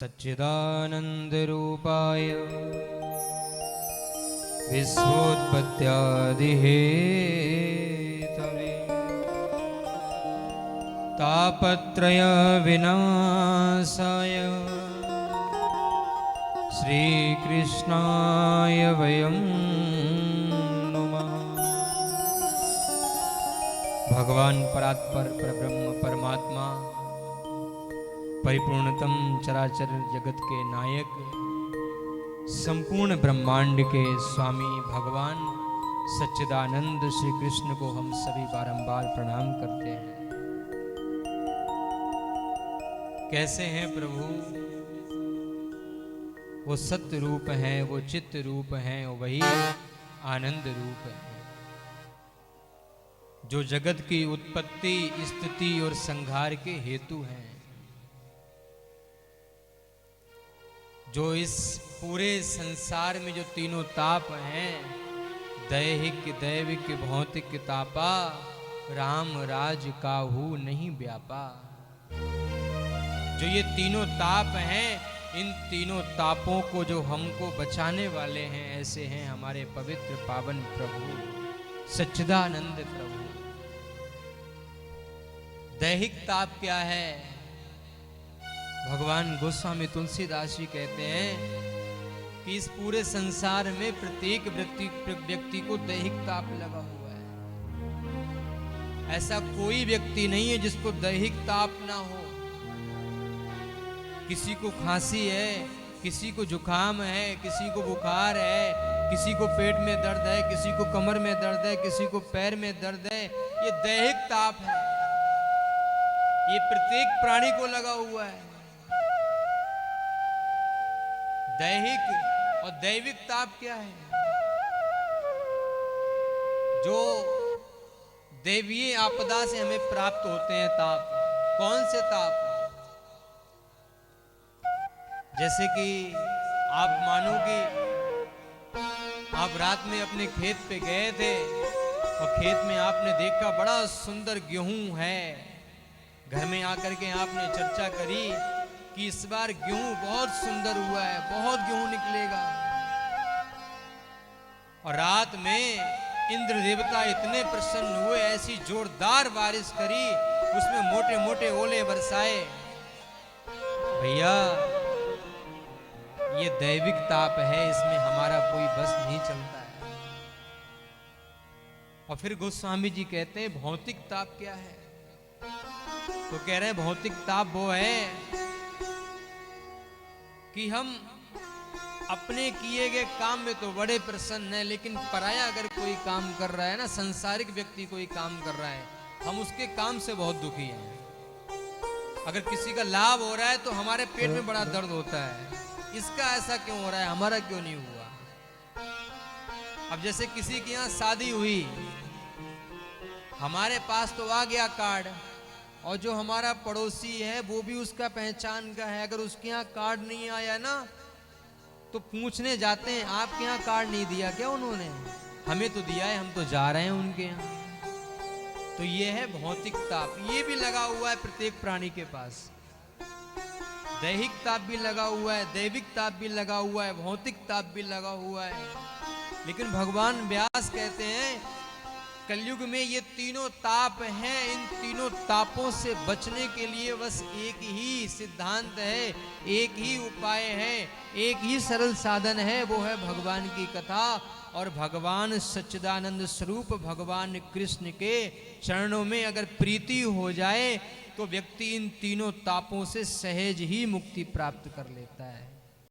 सच्चिदानन्दरूपाय विश्वोत्पत्त्यादिहेतवे तापत्रय विनाशाय श्रीकृष्णाय वयं नुमः। भगवान परात्पर परब्रह्म परमात्मा परिपूर्णतम चराचर जगत के नायक संपूर्ण ब्रह्मांड के स्वामी भगवान सच्चिदानंद श्री कृष्ण को हम सभी बारंबार प्रणाम करते हैं। कैसे हैं प्रभु? वो सत्य रूप हैं, वो चित्त रूप हैं, वही आनंद रूप है जो जगत की उत्पत्ति, स्थिति और संहार के हेतु हैं, जो इस पूरे संसार में जो तीनों ताप हैं, दैहिक दैविक भौतिक तापा, राम राज काहू नहीं व्यापा। जो ये तीनों ताप हैं, इन तीनों तापों को जो हमको बचाने वाले हैं, ऐसे हैं हमारे पवित्र पावन प्रभु सच्चिदानंद प्रभु। दैहिक ताप क्या है? भगवान गोस्वामी तुलसीदास जी कहते हैं कि इस पूरे संसार में प्रत्येक व्यक्ति को दैहिक ताप लगा हुआ है। ऐसा कोई व्यक्ति नहीं है जिसको दैहिक ताप ना हो। किसी को खांसी है, किसी को जुकाम है, किसी को बुखार है, किसी को पेट में दर्द है, किसी को कमर में दर्द है, किसी को पैर में दर्द है। ये दैहिक ताप है, ये प्रत्येक प्राणी को लगा हुआ है। दैहिक और दैविक ताप क्या है? जो दैवीय आपदा से हमें प्राप्त होते हैं ताप। कौन से ताप? जैसे कि आप मानो कि आप रात में अपने खेत पे गए थे और खेत में आपने देखा बड़ा सुंदर गेहूं है। घर में आकर के आपने चर्चा करी कि इस बार गेहूं बहुत सुंदर हुआ है, बहुत गेहूं निकलेगा। और रात में इंद्र देवता इतने प्रसन्न हुए, ऐसी जोरदार बारिश करी, उसमें मोटे मोटे ओले बरसाए। भैया ये दैविक ताप है, इसमें हमारा कोई बस नहीं चलता है। और फिर गोस्वामी जी कहते हैं भौतिक ताप क्या है? तो कह रहे हैं भौतिक ताप वो है कि हम अपने किए गए काम में तो बड़े प्रसन्न हैं, लेकिन पराया अगर कोई काम कर रहा है ना, संसारिक व्यक्ति कोई काम कर रहा है, हम उसके काम से बहुत दुखी हैं। अगर किसी का लाभ हो रहा है तो हमारे पेट में बड़ा दर्द होता है, इसका ऐसा क्यों हो रहा है, हमारा क्यों नहीं हुआ। अब जैसे किसी के यहाँ शादी हुई, हमारे पास तो आ गया कार्ड, और जो हमारा पड़ोसी है वो भी उसका पहचान का है, अगर उसके यहाँ कार्ड नहीं आया ना तो पूछने जाते हैं आपके यहाँ कार्ड नहीं दिया क्या उन्होंने? हमें तो दिया है, हम तो जा रहे हैं उनके यहाँ। तो ये है भौतिक ताप, ये भी लगा हुआ है प्रत्येक प्राणी के पास। दैहिक ताप भी लगा हुआ है, दैविक ताप भी लगा हुआ है, भौतिक ताप भी लगा हुआ है। लेकिन भगवान व्यास कहते हैं कलयुग में ये तीनों ताप हैं, इन तीनों तापों से बचने के लिए बस एक ही सिद्धांत है, एक ही उपाय है, एक ही सरल साधन है, वो है भगवान की कथा। और भगवान सच्चिदानंद स्वरूप भगवान कृष्ण के चरणों में अगर प्रीति हो जाए तो व्यक्ति इन तीनों तापों से सहज ही मुक्ति प्राप्त कर लेता है।